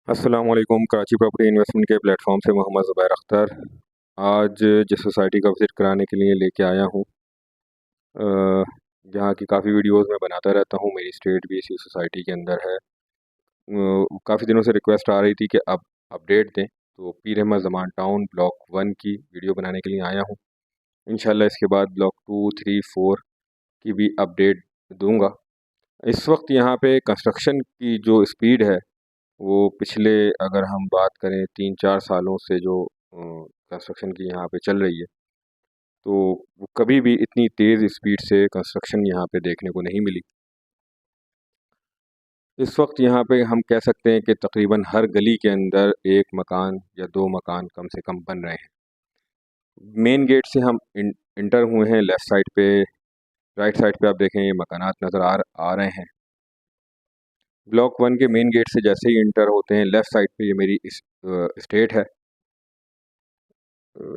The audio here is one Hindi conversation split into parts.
अस्सलाम वालेकुम। कराची प्रॉपर्टी इन्वेस्टमेंट के प्लेटफॉर्म से मोहम्मद ज़ुबैर अख्तर आज जिस सोसाइटी का विज़िट कराने के लिए लेके आया हूँ, जहाँ की काफ़ी वीडियोस मैं बनाता रहता हूँ। मेरी स्टेट भी इसी सोसाइटी के अंदर है। काफ़ी दिनों से रिक्वेस्ट आ रही थी कि अब अपडेट दें, तो पीर अहमद ज़मान टाउन ब्लॉक 1 की वीडियो बनाने के लिए आया हूँ। इंशाल्लाह इसके बाद ब्लॉक 2, 3, 4 की भी अपडेट दूँगा। इस वक्त यहाँ पे कंस्ट्रक्शन की जो स्पीड है, वो पिछले अगर हम बात करें 3-4 सालों से जो कंस्ट्रक्शन की यहाँ पे चल रही है, तो वो कभी भी इतनी तेज़ स्पीड से कंस्ट्रक्शन यहाँ पे देखने को नहीं मिली। इस वक्त यहाँ पे हम कह सकते हैं कि तकरीबन हर गली के अंदर 1 मकान या 2 मकान कम से कम बन रहे हैं। मेन गेट से हम इंटर हुए हैं, लेफ़्ट साइड पे, राइट साइड पे आप देखें ये मकानात नज़र आ रहे हैं। ब्लॉक 1 के मेन गेट से जैसे ही इंटर होते हैं, लेफ़्ट साइड पे ये मेरी स्टेट है,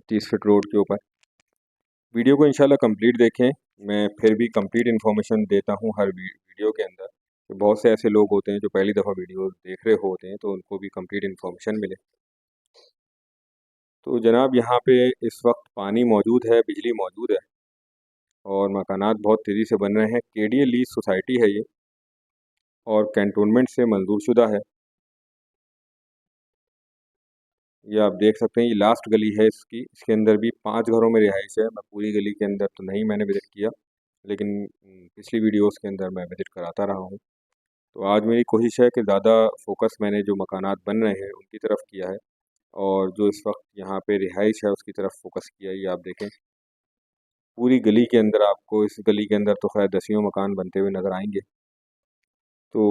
30 फीट रोड के ऊपर। वीडियो को इंशाल्लाह कंप्लीट देखें। मैं फिर भी कंप्लीट इन्फॉर्मेशन देता हूँ हर वीडियो के अंदर। तो बहुत से ऐसे लोग होते हैं जो पहली दफ़ा वीडियो देख रहे होते हैं, तो उनको भी कंप्लीट इन्फॉर्मेशन मिले। तो जनाब यहाँ पे इस वक्त पानी मौजूद है, बिजली मौजूद है और मकानात बहुत तेज़ी से बन रहे हैं। केडीए लीज सोसाइटी है ये और कैंटोनमेंट से मंजूर शुदा है। ये आप देख सकते हैं, ये लास्ट गली है इसकी। इसके अंदर भी 5 घरों में रिहाइश है। मैं पूरी गली के अंदर तो नहीं मैंने विज़िट किया, लेकिन पिछली वीडियोस के अंदर मैं विज़िट कराता रहा हूँ। तो आज मेरी कोशिश है कि ज़्यादा फोकस मैंने जो मकानात बन रहे हैं उनकी तरफ किया है और जो इस वक्त यहाँ पे रिहाइश है उसकी तरफ फोकस किया है। ये आप देखें, पूरी गली के अंदर आपको, इस गली के अंदर तो खैर दसियों मकान बनते हुए नज़र आएंगे। तो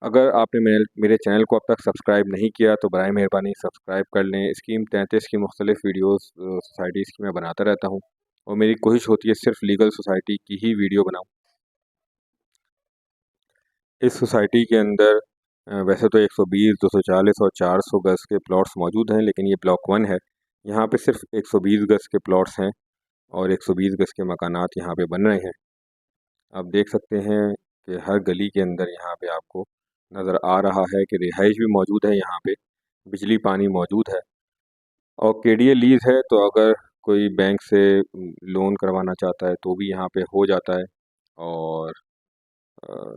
अगर आपने मेरे चैनल को अब तक सब्सक्राइब नहीं किया तो बराए मेहरबानी सब्सक्राइब कर लें। स्कीम 33 की मुख्तलिफ़ वीडियोस सोसाइटीज़ की मैं बनाता रहता हूँ और मेरी कोशिश होती है सिर्फ लीगल सोसाइटी की ही वीडियो बनाऊँ। इस सोसाइटी के अंदर वैसे तो 120, 240 और 400 गज़ के प्लॉट्स मौजूद हैं, लेकिन ये ब्लॉक 1 है। यहाँ पे सिर्फ 120 गज़ के प्लॉट्स हैं और 120 गज़ के मकानात यहाँ पे बन रहे हैं। आप देख सकते हैं कि हर गली के अंदर यहाँ पे आपको नज़र आ रहा है कि रिहाइश भी मौजूद है, यहाँ पे बिजली पानी मौजूद है और केडीए लीज़ है। तो अगर कोई बैंक से लोन करवाना चाहता है तो भी यहाँ पे हो जाता है। और अ,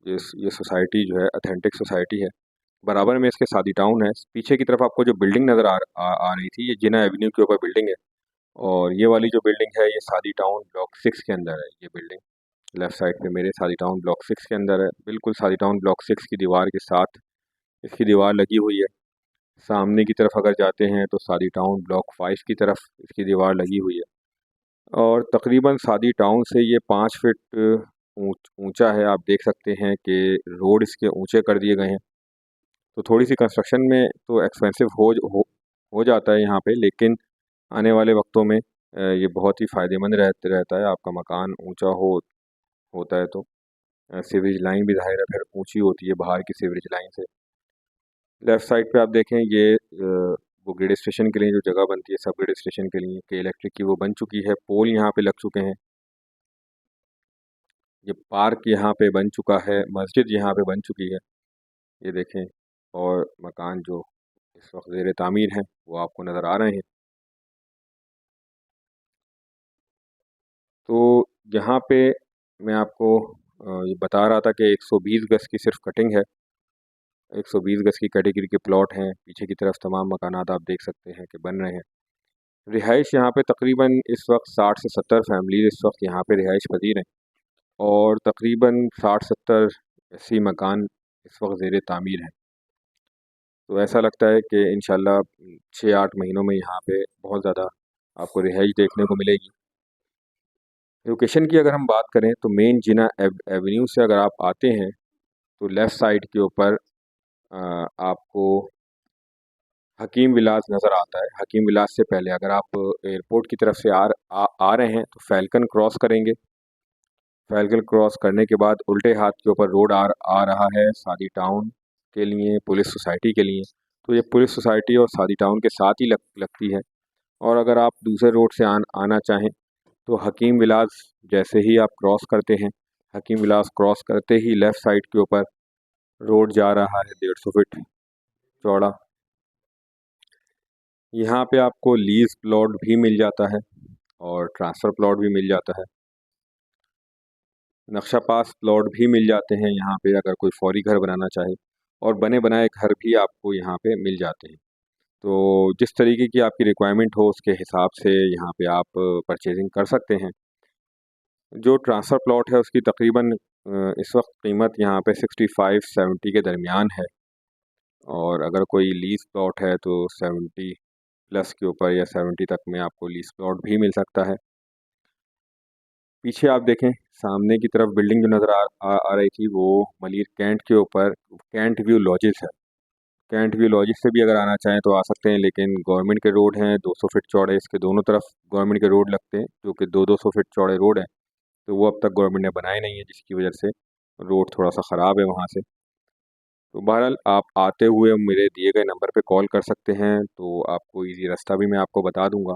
ये सोसाइटी जो है अथेंटिक सोसाइटी है। बराबर में इसके सादी टाउन है। पीछे की तरफ आपको जो बिल्डिंग नज़र आ रही थी, ये जिना एवेन्यू के ऊपर बिल्डिंग है और ये वाली जो बिल्डिंग है ये सादी टाउन ब्लॉक 6 के अंदर है। ये बिल्डिंग लेफ़्ट साइड पे मेरे सादी टाउन ब्लॉक 6 के अंदर है। बिल्कुल सादी टाउन ब्लॉक 6 की दीवार के साथ इसकी दीवार लगी हुई है। सामने की तरफ अगर जाते हैं तो सादी टाउन ब्लॉक 5 की तरफ इसकी दीवार लगी हुई है और तकरीबन सादी टाउन से ये 5 फीट ऊंचा है। आप देख सकते हैं कि रोड इसके ऊंचे कर दिए गए हैं। तो थोड़ी सी कंस्ट्रक्शन में तो एक्सपेंसिव हो जाता है यहाँ पे, लेकिन आने वाले वक्तों में ये बहुत ही फ़ायदेमंद रहता है। आपका मकान ऊंचा होता है तो सीवरेज लाइन भी ज़ाहिर है फिर ऊंची होती है बाहर की सीवरेज लाइन से। लेफ़्ट साइड पे आप देखें, ये वो ग्रेड स्टेशन के लिए जो जगह बनती है, सब ग्रेड स्टेशन के लिए के इलेक्ट्रिक की, वो बन चुकी है। पोल यहाँ पे लग चुके हैं। ये पार्क यहाँ पे बन चुका है। मस्जिद यहाँ पे बन चुकी है, ये देखें। और मकान जो इस वक्त ज़ेर तामीर हैं वो आपको नज़र आ रहे हैं। तो यहाँ पे मैं आपको ये बता रहा था कि 120 गज़ की सिर्फ कटिंग है। 120 गज़ की कैटेगरी के प्लॉट हैं। पीछे की तरफ तमाम मकानात आप देख सकते हैं कि बन रहे हैं। रिहाइश यहाँ पे तकरीबन इस वक्त 60 से 70 फैमिलीज़ इस वक्त यहाँ पे रिहाइश पजीर हैं और तकरीबन 60-70 80 मकान इस वक्त ज़ेर तामीर हैं। तो ऐसा लगता है कि इंशाल्लाह 6-8 महीनों में यहाँ पे बहुत ज़्यादा आपको रिहाइश देखने को मिलेगी। लोकेशन की अगर हम बात करें तो मेन जिना एवेन्यू से अगर आप आते हैं तो लेफ़्ट साइड के ऊपर आपको हकीम विलास नज़र आता है। हकीम विलास से पहले अगर आप एयरपोर्ट की तरफ से आ रहे हैं तो फैल्कन क्रॉस करेंगे। फैल्कन क्रॉस करने के बाद उल्टे हाथ के ऊपर रोड आ रहा है सादी टाउन के लिए, पुलिस सोसाइटी के लिए। तो ये पुलिस सोसाइटी और सादी टाउन के साथ ही लगती है। और अगर आप दूसरे रोड से आना चाहें तो हकीम विलास जैसे ही आप क्रॉस करते हैं, हकीम विलास क्रॉस करते ही लेफ़्ट साइड के ऊपर रोड जा रहा है 150 फीट। चौड़ा। यहाँ पे आपको लीज प्लॉट भी मिल जाता है और ट्रांसफ़र प्लॉट भी मिल जाता है। नक्शा पास प्लॉट भी मिल जाते हैं यहाँ पे अगर कोई फौरी घर बनाना चाहे, और बने बनाए घर भी आपको यहाँ पे मिल जाते हैं। तो जिस तरीके की आपकी रिक्वायरमेंट हो उसके हिसाब से यहाँ पे आप परचेजिंग कर सकते हैं। जो ट्रांसफ़र प्लॉट है उसकी तकरीबन इस वक्त कीमत यहाँ पे 65-70 के दरमियान है, और अगर कोई लीज़ प्लॉट है तो 70 प्लस के ऊपर या 70 तक में आपको लीज़ प्लॉट भी मिल सकता है। पीछे आप देखें, सामने की तरफ बिल्डिंग जो नज़र आ रही थी वो मलिर कैंट के ऊपर कैंट व्यू लॉजिस है। कैंट व्यू लॉजिस से भी अगर आना चाहें तो आ सकते हैं, लेकिन गवर्नमेंट के रोड हैं 200 फीट चौड़े, इसके दोनों तरफ गवर्नमेंट के रोड लगते हैं जो कि 200 फीट चौड़े रोड हैं। तो वो अब तक गवर्नमेंट ने बनाए नहीं है, जिसकी वजह से रोड थोड़ा सा ख़राब है वहाँ से। तो बहरहाल आप आते हुए मेरे दिए गए नंबर पे कॉल कर सकते हैं, तो आपको ईज़ी रास्ता भी मैं आपको बता दूँगा।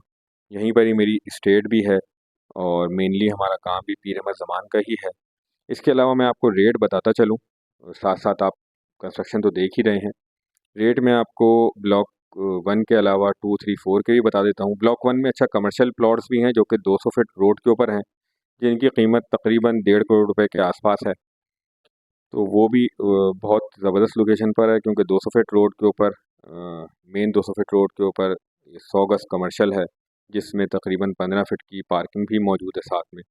यहीं पर ही मेरी इस्टेट भी है और मेनली हमारा काम भी पीर अहमद ज़मान का ही है। इसके अलावा मैं आपको रेट बताता चलूँ, साथ-साथ आप कंस्ट्रक्शन तो देख ही रहे हैं। रेट मैं आपको ब्लॉक 1 के अलावा 2, 3, 4 के भी बता देता हूँ। ब्लॉक 1 में अच्छा कमर्शियल प्लॉट्स भी हैं जो कि 200 फीट रोड के ऊपर हैं, जिनकी कीमत तकरीबन 1.5 करोड़ रुपए के आसपास है। तो वो भी बहुत ज़बरदस्त लोकेशन पर है, क्योंकि 200 फीट रोड के ऊपर मेन 200 फीट रोड के ऊपर 100 गज़ कमर्शियल है, जिसमें तकरीबन 15 फीट की पार्किंग भी मौजूद है साथ में,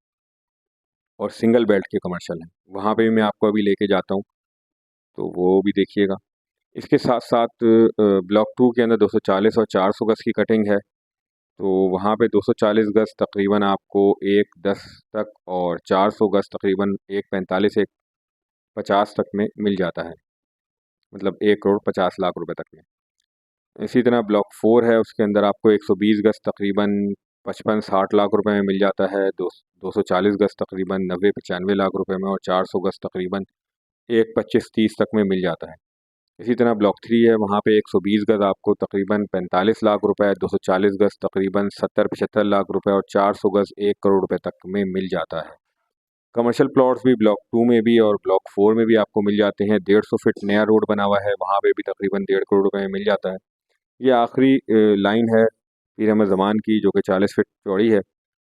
और सिंगल बेल्ट के कमर्शियल हैं। वहाँ पे भी मैं आपको अभी लेके जाता हूँ, तो वो भी देखिएगा। इसके साथ-साथ ब्लॉक 2 के अंदर 240 और 400 गज़ की कटिंग है। तो वहाँ पे 240 गज़ तकरीबन आपको 1,10 तक, और 400 गज़ तकरीबन 1,45 1,50 तक में मिल जाता है, मतलब 1 करोड़ 50 लाख रुपए तक में। इसी तरह ब्लॉक 4 है, उसके अंदर आपको 120 गज़ तकरीबन 55-60 लाख रुपए में मिल जाता है, 240 गज़ तकरीबन 90-95 लाख रुपए में, और 400 गज़ तकरीबन 1,25-30 तक में मिल जाता है। इसी तरह ब्लॉक 3 है, वहाँ पे 120 गज़ आपको तकरीबन 45 लाख रुपए, 240 गज़ तकरीबन 70-75 लाख रुपए, और 400 गज़ 1 करोड़ रुपए तक में मिल जाता है। कमर्शियल प्लॉट्स भी ब्लॉक 2 में भी और ब्लॉक 4 में भी आपको मिल जाते हैं। 150 फीट नया रोड बना हुआ है, वहाँ पे भी तकरीबन 1.5 करोड़ रुपए में मिल जाता है। ये आखिरी लाइन है पीर अहमद ज़मान की, जो कि 40 फीट चौड़ी है,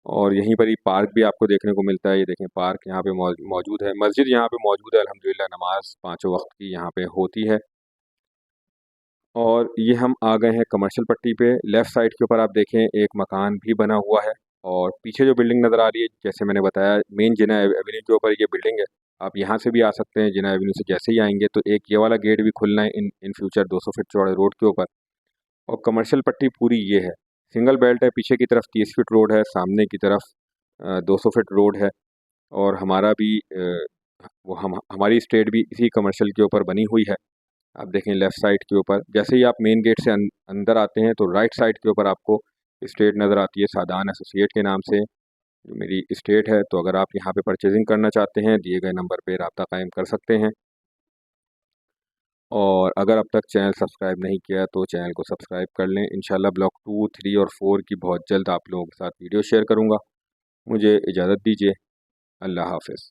और यहीं पर ही पार्क भी आपको देखने को मिलता है। ये देखें, पार्क यहाँ पे मौजूद है। मस्जिद यहाँ पे मौजूद है, अल्हम्दुलिल्लाह नमाज पाँचों वक्त की यहाँ पे होती है। और ये हम आ गए हैं कमर्शियल पट्टी पे। लेफ़्ट साइड के ऊपर आप देखें एक मकान भी बना हुआ है, और पीछे जो बिल्डिंग नज़र आ रही है, जैसे मैंने बताया, मेन जिना एवेन्यू के ऊपर ये बिल्डिंग है। आप यहाँ से भी आ सकते हैं, जिना एवेन्यू से जैसे ही आएंगे तो एक ये वाला गेट भी खुलना है इन फ्यूचर 200 फीट चौड़े रोड के ऊपर। और कमर्शियल पट्टी पूरी ये है, सिंगल बेल्ट है। पीछे की तरफ 30 फीट रोड है, सामने की तरफ 200 फीट रोड है, और हमारा भी वो हमारी स्टेट भी इसी कमर्शियल के ऊपर बनी हुई है। आप देखें लेफ़्ट साइड के ऊपर, जैसे ही आप मेन गेट से अंदर आते हैं तो राइट साइड के ऊपर आपको स्टेट नज़र आती है, सादान एसोसिएट के नाम से जो मेरी स्टेट है। तो अगर आप यहाँ पे परचेजिंग करना चाहते हैं, दिए गए नंबर पे रब्ता कायम कर सकते हैं। और अगर अब तक चैनल सब्सक्राइब नहीं किया तो चैनल को सब्सक्राइब कर लें। इंशाल्लाह ब्लॉक 2, 3 और 4 की बहुत जल्द आप लोगों के साथ वीडियो शेयर करूँगा। मुझे इजाज़त दीजिए। अल्लाह हाफ़िज़।